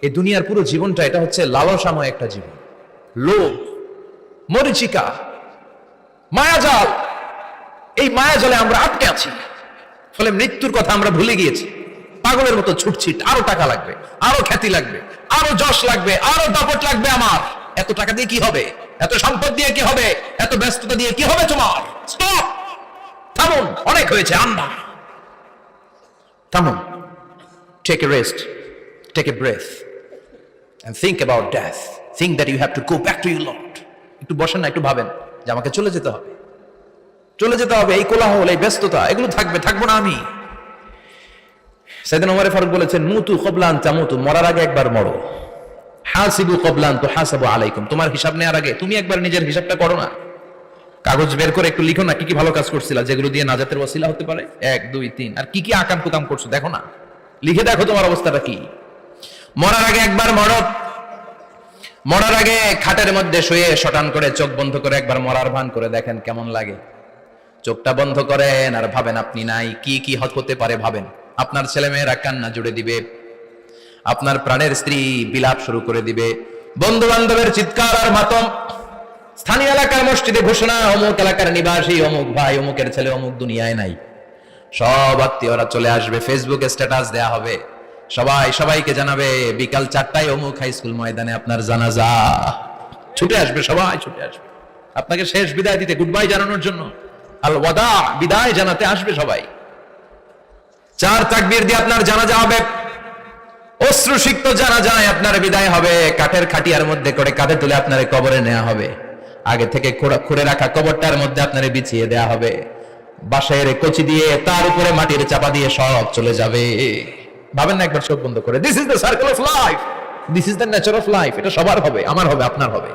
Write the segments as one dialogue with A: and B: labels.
A: এই দুনিয়ার পুরো জীবনটা এটা হচ্ছে লালসাময় একটা জীবন, লোভ, মরিচিকা, মায়াজাল। এই মায়াজালে আমরা আটকে আছি, ফলে মৃত্যুর কথা আমরা ভুলে গিয়েছি। পাগলের মতো ছুটছি, আরো টাকা লাগবে, আরো খ্যাতি লাগবে, আরো যশ লাগবে, আরো দাপট লাগবে। আমার এত টাকা দিয়ে কি হবে, এত সম্পদ দিয়ে কি হবে, এত ব্যস্ততা দিয়ে কি হবে তোমার? স্টপ, থামুন, অনেক হয়েছে। আন্না, থামুন, take a rest, take a breath and think about death. Think that you have to go back to your Lord. একটু বসেন না, একটু ভাবেন যে আমাকে চলে যেতে হবে, চলে যেতে হবে। এই কোলাহল, এই ব্যস্ততা, এগুলো থাকবে, থাকবো না আমি। সাইয়েদনা ওমর ফারুক বলেছেন, মুতু ক্বাবলা আন তামুতু, মরার আগে একবার মরো। হাসিবু ক্বাবলা আন তুহাসাবু আলাইকুম, তোমার হিসাব নেওয়ার আগে তুমি একবার নিজের হিসাবটা করো না। কাগজ বের করে একটু লিখো না, কি কি ভালো কাজ করছিলা, যেগুলো দিয়ে নাজাতের ওসিলা হতে পারে। 1 2 3, আর কি কি আকাম কুকাম করছো দেখো না, লিখে দেখো তোমার অবস্থাটা কি। মরার আগে একবার মরো। মরার আগে খাটের মধ্যে শুয়ে শটান করে চোখ বন্ধ করে একবার মরার ভান করে দেখেন কেমন লাগে। চোখটা বন্ধ করেন আর ভাবেন আপনি নাই, কি কি হতে পারে ভাবেন। আপনার ছেলে মেয়েরা কান্না জুড়ে দিবে, আপনার প্রাণের স্ত্রী বিলাপ শুরু করে দিবে, বন্ধু বান্ধবের চিৎকার আর মাতম, স্থানীয় এলাকার মসজিদে ঘোষণা, অমুক এলাকার নিবাসী অমুক ভাই, অমুকের ছেলে অমুক দুনিয়ায় নাই। সব আত্মীয়রা চলে আসবে, ফেসবুকে স্ট্যাটাস দেয়া হবে, সবাই সবাইকে জানাবে বিকাল 4টায় অমুক হাই স্কুল ময়দানে আপনার জানাজা। ছুটে আসবে, সবাই ছুটে আসবে আপনাকে শেষ বিদায় দিতে, গুড বাই জানানোর জন্য, আল ওয়াদা, বিদায় জানাতে আসবে সবাই। 4 তাকবীর দিয়ে আপনার জানাজা হবে, অশ্রুসিক্ত জানাজায় আপনার বিদায় হবে। কাঠের খাটিয়ার মধ্যে করে কাঁধে তুলে আপনার কবরে নেওয়া হবে। আগে থেকে খুঁড়ে রাখা কবরটার মধ্যে আপনার বিছিয়ে দেয়া হবে, বাঁশের কচি দিয়ে তার উপরে মাটির চাপা দিয়ে সব চলে যাবে। ভাবেন না একবার চোখ বন্ধ করে, this is the circle of life, this is the nature of life. এটা সবার হবে, আমার হবে, আপনার হবে।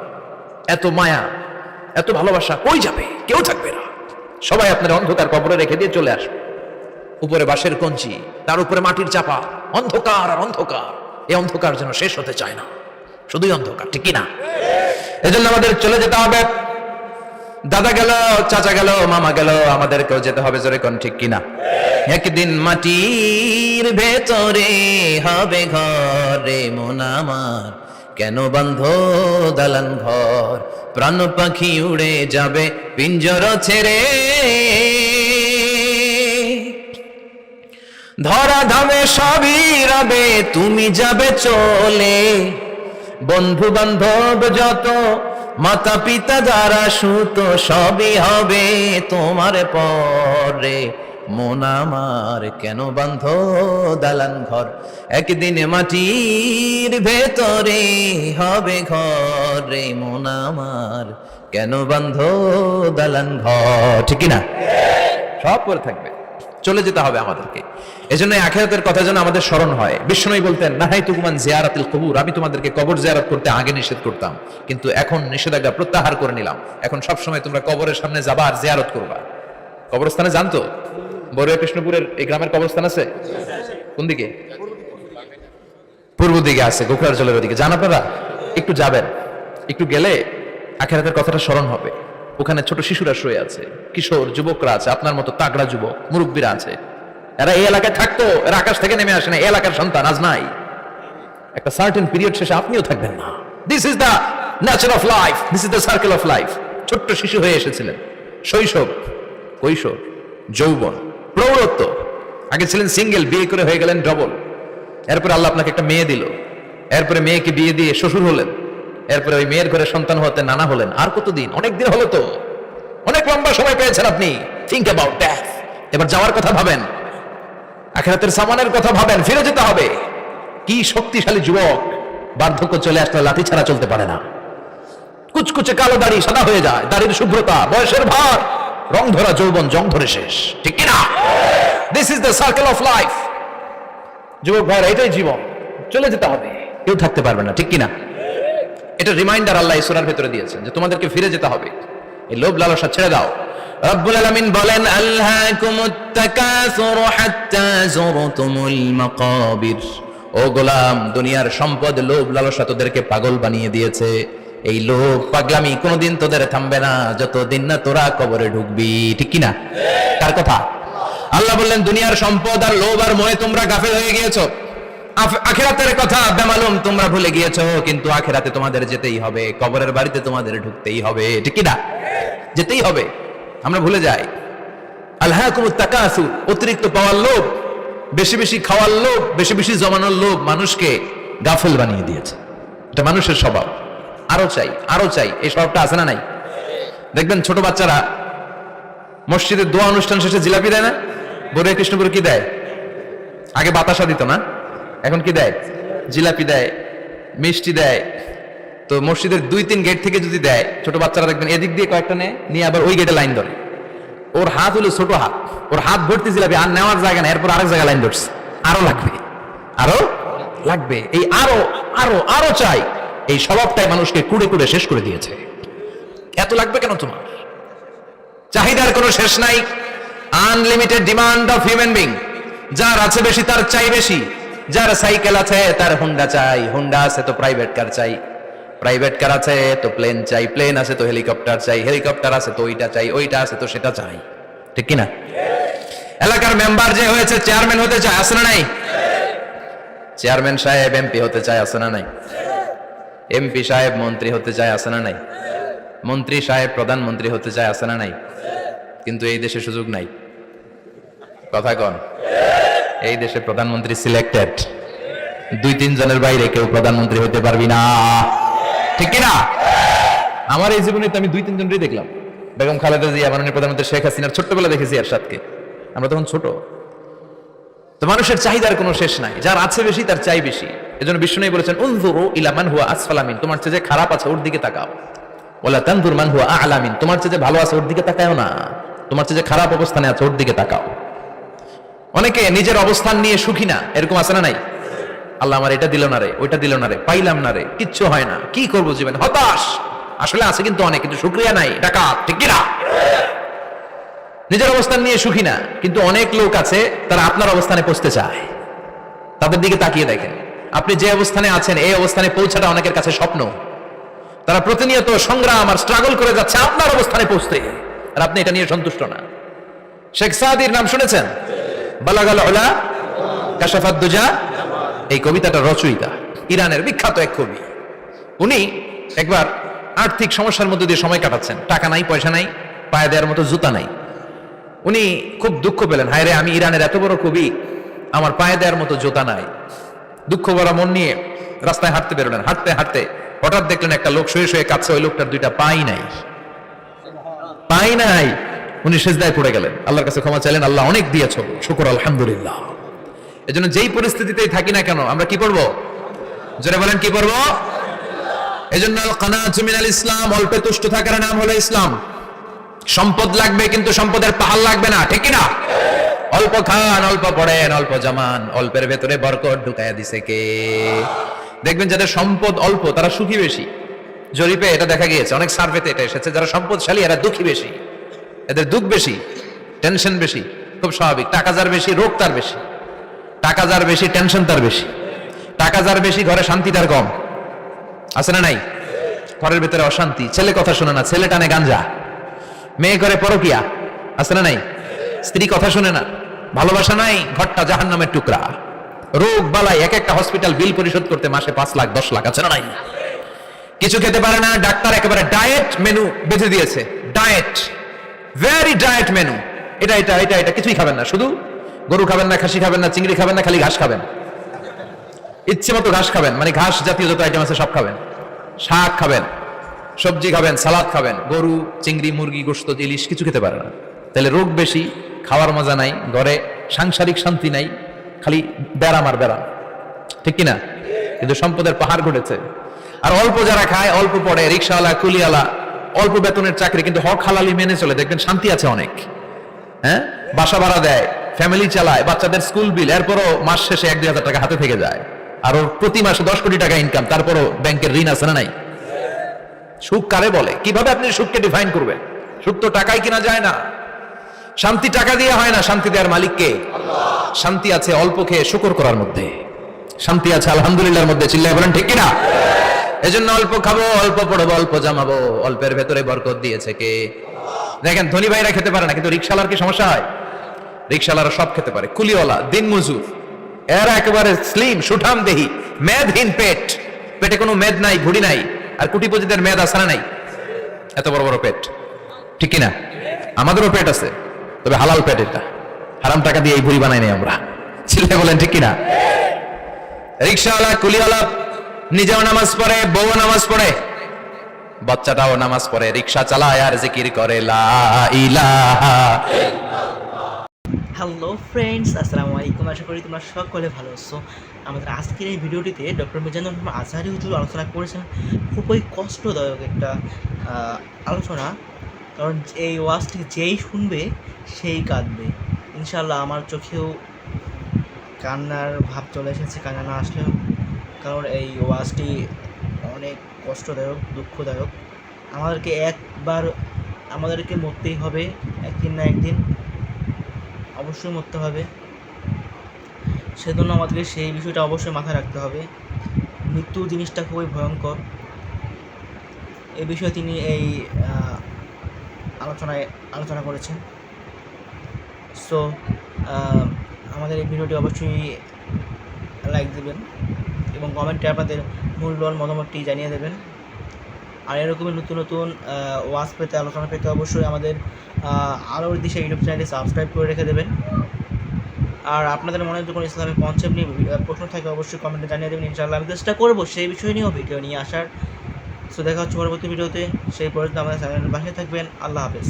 A: এত মায়া, এত ভালোবাসা কই যাবে? কেউ থাকবে না, সবাই আপনার অন্ধকার কবরে রেখে দিয়ে চলে আসবে। উপরে বাঁশের কঞ্চি, তার উপরে মাটির চাপা, অন্ধকার আর অন্ধকার। এই অন্ধকার যেন শেষ হতে চায় না, শুধুই অন্ধকার, ঠিক কিনা? এজন্য আমাদের চলে যেতে হবে। দাদা গেল, চাচা গেল, মামা গেল, আমাদেরকেও যেতে হবে, জোরে কোন ঠিক কিনা? একদিন মাটির ভেতরে হবে ঘরে মন আমার, কেন বন্ধ দালান ঘর, প্রাণ পাখি উড়ে যাবে পিঞ্জর ছেড়ে। ধরা ধামে সবই রবে, তুমি যাবে চলে, বন্ধু বান্ধব যত, মাতা পিতা যারা সুত, সবই হবে তোমার পরে। মন আমার কেন বান্ধ দালান ঘর, একদিন মাটির ভেতরে হবে ঘরে মন আমার, কেন বান্ধ দালান ঘর, ঠিক না? সব পরে থাকবে, চলে যেতে হবে আমাদেরকে। এজন্য আখিরাতের কথা যেন আমাদের স্মরণ হয়। বিষ্ণু বলতেন, নাহাইতুকুমান জিয়ারাতিল কবুর, আমি তোমাদেরকে কবর জিয়ারত করতে আগে নিষেধ করতাম, কিন্তু এখন নিষেধাজ্ঞা প্রত্যাহার করে নিলাম। এখন সব সময় তোমরা কবরের সামনে যাবা আর জিয়ারত করবা। কবরস্থানে জানতো বড়ুয়া কৃষ্ণপুরের এই গ্রামের কবরস্থান আছে কোন দিকে? পূর্ব দিকে আছে, গোখরার জলের ওদিকে। জান আপনারা? একটু যাবেন, একটু গেলে আখিরাতের কথাটা স্মরণ হবে। ওখানে ছোট শিশুরা শুয়ে আছে, কিশোর যুবকরা আছে, আপনার মতো তাগড়া যুবক, মুরব্বীরা আছে। এরা এই এলাকায় থাকতো, এরা আকাশ থেকে নেমে আসে না, এই এলাকার সন্তান, আজ নাই। একটা সার্টেন পিরিয়ড শেষে আপনিও থাকবেন না। This is the nature of life, this is the circle of life. ছোট্ট শিশু হয়ে এসেছিলেন, শৈশব, কৈশোর, যৌবন, প্রৌঢ়ত্ব। আগে ছিলেন সিঙ্গেল, বিয়ে করে হয়ে গেলেন ডবল। এরপরে আল্লাহ আপনাকে একটা মেয়ে দিল, এরপরে মেয়েকে বিয়ে দিয়ে শ্বশুর হলেন, এরপরে ওই মেয়ের ঘরে সন্তান হতে নানা হলেন। আর কতদিন? অনেক দিন হলো তো, অনেক লম্বা সময় পেয়েছেন আপনি। Think about that. এবার যাওয়ার কথা ভাবেন, আখিরাতের সামানের কথা ভাবেন, ফিরে যেতে হবে। কি শক্তিশালী যুবক, বার্ধক্য চলে আসলে লাঠি ছাড়া চলতে পারে না। কুচকুচে কালো দাড়ি সাদা হয়ে যায়, দাড়ির শুভ্রতা, বয়সের ভার, রং ধরা যৌবন জং ধরে শেষ, ঠিক কিনা? This is the circle of life. যুবক ভাইরা, এটাই জীবন, চলে যেতে হবে, কেউ থাকতে পারবে না, ঠিক কিনা? এটা রিমাইন্ডার আল্লাহ এই সূরার ভিতরে দিয়েছেন যে তোমাদেরকে ফিরে যেতে হবে। এই লোভ লালসা ছেড়ে দাও। রব্বুল আলামিন বলেন, আলহাকুমুত তাকাসুরু হাত্তা যুরতুমুল মাকাবির। ও গোলাম, দুনিয়ার সম্পদ, লোভ লালসা তোদেরকে পাগল বানিয়ে দিয়েছে। এই লোভ পাগলামি কোনোদিন তোদের থামবে না যতদিন না তোরা কবরে ঢুকবি, ঠিক কিনা? কার কথা? আল্লাহ বললেন, দুনিয়ার সম্পদ আর লোভ আর মোহে তোমরা গাফেল হয়ে গিয়েছো। আখিরাতের কথা বেমালুম তোমরা ভুলে গিয়েছো, কিন্তু আখিরাতে তোমাদের যেতেই হবে, কবরের বাড়িতে তোমাদের ঢুকতেই হবে, ঠিক কি না? যেতেই হবে। আমরা ভুলে যাই। আলহাকুমুত তাকাসুর, অতিরিক্ত পাওয়ার লোভ, বেশি বেশি খাওয়ার লোভ, বেশি বেশি জমানোর লোভ মানুষকে গাফেল বানিয়ে দিয়েছে। এটা মানুষের স্বভাব। আরো চাই, আরো চাই, এই স্বভাবটা আছে না নাই? দেখবেন ছোট বাচ্চারা মসজিদের দোয়া অনুষ্ঠান শেষে জিলাপি দেয় না? বড় কৃষ্ণপুরে কি দেয়? আগে বাতাসা দিত না, এখন কি দেয়? জিলাপি দেয়, মিষ্টি দেয়। তো মসজিদের 2-3 গেট থেকে যদি দেয়, ছোট বাচ্চারা দেখবেন এদিক দিয়ে কয়েকটা নিয়ে আবার ওই গেটে লাইন ধরে। ওর হাত হলো ছোট হাত, ওর হাত ভর্তি জিলাপি, আর নেওয়ার জায়গা না, এরপর আরেক জায়গায় লাইন ধরছে। আরো লাগবে, আরো লাগবে, এই আরো আরো আরো চাই, এই স্বভাবটাই মানুষকে কুড়ে কুড়ে শেষ করে দিয়েছে। এত লাগবে কেন তোমার? চাহিদার কোনো শেষ নাই। Unlimited demand of human being. যার আছে বেশি তার চাই বেশি। যার সাইকেল আছে তার হুন্ডা চাই, হুন্ডা আছে তো প্রাইভেট কার চাই, প্রাইভেট কার আছে তো প্লেন চাই, প্লেন আছে তো হেলিকপ্টার চাই, হেলিকপ্টার আছে তো ওইটা চাই, ওইটা আছে তো সেটা চাই, ঠিক কিনা? এলাকার মেম্বার যে হয়েছে চেয়ারম্যান হতে চায়, আছে না নাই? চেয়ারম্যান সাহেব এমপি হতে চায়, আছে না নাই? এমপি সাহেব মন্ত্রী হতে চায়, আছে না নাই? মন্ত্রী সাহেব প্রধানমন্ত্রী হতে চায়, আছে না নাই? কিন্তু এই দেশে সুযোগ নাই। কথা কন, এই দেশে প্রধানমন্ত্রী সিলেক্টেড। 2-3 জনের বাইরে কেউ প্রধানমন্ত্রী হতে পারবি না, ঠিক কিনা? আমার এই জীবনে তো আমি 2-3 জনই দেখলাম। বেগম খালেদা জিয়া, মাননীয় প্রধানমন্ত্রী শেখ হাসিনার ছোট্টবেলা দেখেছি এরশাদকে, আমরা তখন ছোট। তো মানুষের চাহিদার কোনো শেষ নাই, যার আছে বেশি তার চাই বেশি। এজন্য বিষ্ণু বলেছেন উনজুরু ইলা মান হুয়া আসফালা মিন, তোমার চেয়ে যে খারাপ আছে ওর দিকে তাকাও। ওয়ালা তানজুর মান হুয়া আ'লা মিন, তোমার চেয়ে যে ভালো আছে ওর দিকে তাকাও না, তোমার চেয়ে যে খারাপ অবস্থানে আছে ওর দিকে তাকাও। অনেকে নিজের অবস্থান নিয়ে সুখী না, এরকম আছে না নাই? আল্লাহ আমার এটা দিল না রে, ওইটা দিল না রে, পাইলাম না রে, কিচ্ছু হয় না, কি করবো জীবনে, হতাশ। আসলে আছে কিন্তু অনেক, কিন্তু শুকরিয়া নাই, ডাকাত, ঠিক কি না? নিজের অবস্থান নিয়ে সুখী না, কিন্তু অনেক লোক আছে তারা আপনার অবস্থানে পৌঁছতে চায়। তাদের দিকে তাকিয়ে দেখেন, আপনি যে অবস্থানে আছেন এই অবস্থানে পৌঁছাটা অনেকের কাছে স্বপ্ন। তারা প্রতিনিয়ত সংগ্রাম আর স্ট্রাগল করে যাচ্ছে আপনার অবস্থানে পৌঁছতে, আর আপনি এটা নিয়ে সন্তুষ্ট না। শেখ সাদির নাম শুনেছেন? বালাগাল উলা কাশাফাত দুজা, এই কবিতাটা রচয়িতা ইরানের বিখ্যাত এক কবি। উনি একবার আর্থিক সমস্যার মধ্যে দিয়ে সময় কাটাচ্ছেন, টাকা নাই, পয়সা নাই, পায়ে দেওয়ার মতো জুতা নাই। উনি খুব দুঃখ পেলেন, হায় রে, আমি ইরানের এত বড় কবি, আমার পায়ে দেওয়ার মতো জুতা নাই। দুঃখ ভরা মন নিয়ে রাস্তায় হাঁটতে বেরোলেন। হাঁটতে হাঁটতে হঠাৎ দেখলেন একটা লোক শুয়ে শুয়ে কাঁদছে, ওই লোকটার 2টা পাই নাই, পাই নাই। উনি সিজদায় পড়ে গেলেন, আল্লাহর কাছে ক্ষমা চাইলেন, আল্লাহ অনেক দিয়েছো, শুকর আলহামদুলিল্লাহ। এজন্য যেই পরিস্থিতিতেই থাকি না কেন আমরা কি পড়বো? জোরে বলেন, কি পড়বো? এজন্য আল কানাতু মিনাল ইসলাম, অল্পে তুষ্ট থাকার নাম হলো ইসলাম। সম্পদ লাগবে কিন্তু সম্পদের পাহাড় লাগবে না, ঠিক কি না? অল্প খান, অল্প পড়েন, অল্প জামান, অল্পের ভেতরে বরকত ঢুকাইয়া দিছে কে? দেখবেন যাদের সম্পদ অল্প তারা সুখী বেশি। জরিপে এটা দেখা গিয়েছে, অনেক সার্ভেতে এটা এসেছে, যারা সম্পদশালী এরা দুঃখী বেশি, এদের দুঃখ বেশি, টেনশন বেশি। খুব স্বাভাবিক, টাকা যার বেশি রোগ তার বেশি, টাকা যার বেশি টেনশন তার বেশি, টাকা যার বেশি ঘরে শান্তি তার কম, আছে না নাই? ঘরের ভেতরে অশান্তি, ছেলে কথা শোনে না, ছেলে টানে গাঞ্জা, মেয়ে করে পরকিয়া, আছে না নাই? স্ত্রী কথা শুনে না, ভালোবাসা নাই, ঘরটা জাহান্নামের টুকরা। রোগ বালাই, এক একটা হসপিটাল বিল পরিশোধ করতে মাসে 5 লাখ 10 লাখ, আছে না নাই? কিছু খেতে পারে না, ডাক্তার একেবারে ডায়েট মেনু বেঁধে দিয়েছে, ডায়েট, ভেরি ডায়েট মেনু, এটা এটা এটা এটা কিছুই খাবেন না, শুধু গরু খাবেন না, খাসি খাবেন না, চিংড়ি খাবেন না, খালি ঘাস খাবেন, ইচ্ছে মতো ঘাস খাবেন, মানে ঘাস জাতীয় যত আইটেম আছে সব খাবেন, শাক খাবেন, সবজি খাবেন, সালাদ খাবেন, গরু, চিংড়ি, মুরগি, গোশত, ইলিশ কিছু খেতে পারে না। তাহলে রোগ বেশি, খাওয়ার মজা নাই, ঘরে সাংসারিক শান্তি নাই, খালি ব্যারাম আর ব্যারাম, ঠিক কিনা? কিন্তু সম্পদের পাহাড় ঘটেছে। আর অল্প যারা খায়, অল্প পড়ে, রিক্সাওয়ালা, কুলিওয়ালা, অল্প বেতনের চাকরি, কিন্তু হক হালালি মেনে চলে, দেখবেন শান্তি আছে অনেক। হ্যাঁ, বাসা ভাড়া দেয়, ফ্যামিলি চালায়, বাচ্চাদের স্কুল বিল, এরপরও মাস শেষে 1-2 হাজার টাকা হাতে থেকে যায়। আর ওর প্রতি মাসে 10 কোটি টাকা ইনকাম, তারপরও ব্যাংকের ঋণ আছে না নাই? সুখ কারে বলে? কিভাবে আপনি সুখকে ডিফাইন করবেন? সুখ তো টাকায় কিনা যায় না, শান্তি টাকা দিয়ে হয় না, শান্তি দেওয়ার মালিককে। শান্তি আছে অল্প খেয়ে শুকর করার মধ্যে, শান্তি আছে আলহামদুলিল্লাহর মধ্যে, চিল্লায় বলেন ঠিক কিনা? এজন্য অল্প খাবো, অল্প পড়বো, অল্প জামাবো, অল্পের ভেতরে বরকত দিয়েছে কে? দেখেন ধনী ভাইরা খেতে পারে না, কিন্তু রিক্সাওয়ালার কি সমস্যা হয়? রিক্সাওয়ালারা সব খেতে পারে, কুলিওয়ালা, দিন মজুর, এরা একেবারে স্লিম সুঠাম দেহি, মেদহীন পেট, পেটে কোনো মেদ নাই, ভুড়ি নাই। আর কোটিপতিদের মেদ আছে না নাই? এত বড় বড় পেট, ঠিক কিনা? আমাদেরও পেট আছে, তবে হালাল পেট, এটা হারাম টাকা দিয়ে এই ভুড়ি বানাই নাই আমরা। চিল্লে বলেন ঠিক কিনা? রিক্সাওয়ালা, কুলিওয়ালা নিজেও নামাজ পড়ে, বউ নামাজ পড়ে, বাচ্চাটাও নামাজ পড়ে, রিক্সা চালায় আর জিকির করে লা ইলাহা।
B: হ্যালো ফ্রেন্ডস, আসসালামু আলাইকুম। আশা করি তোমরা সকলে ভালো আছো। আমাদের আজকের এই ভিডিওটিতে ডক্টর মিজানুর রহমান আজহারী হুজুর আলোচনা করেছেন খুবই কষ্টদায়ক একটা আলোচনা। কারণ এই ওয়াজটি যেই শুনবে সেই কাঁদবে। ইনশাল্লাহ আমার চোখেও কান্নার ভাব চলে এসেছে, কান্না না আসলেও, কারণ এই ওয়াজটি অনেক কষ্টদায়ক, দুঃখদায়ক। আমাদেরকে মরতেই হবে, একদিন না একদিন অবশ্যই মরতে হবে। সেজন্য আমাদেরকে সেই বিষয়টা অবশ্যই মাথায় রাখতে হবে। মৃত্যু জিনিসটা খুবই ভয়ঙ্কর। এই বিষয়ে তিনি এই আলোচনা করেছেন। সো আমাদের এই ভিডিওটি অবশ্যই লাইক দেবেন এবং কমেন্টে আপনাদের মূল্যবান মতামতটি জানিয়ে দেবেন। আর এরকমই নতুন নতুন ওয়াজ পেতে, আলোচনা পেতে অবশ্যই আমাদের আলোর দিশা ইউটিউব চ্যানেলটি সাবস্ক্রাইব করে রেখে দেবেন। আর আপনাদের মনে যদি কোনো ইসলামিক কনসেপ্ট নিয়ে প্রশ্ন থাকে অবশ্যই কমেন্টে জানিয়ে দেবেন। ইনশাআল্লাহ আমি চেষ্টা করবো সেই বিষয় নিয়েও ভিডিও নিয়ে আসার। সো দেখা হচ্ছে পরবর্তী ভিডিওতে। সেই পর্যন্ত আমাদের চ্যানেলের পাশে থাকবেন। আল্লাহ হাফেজ।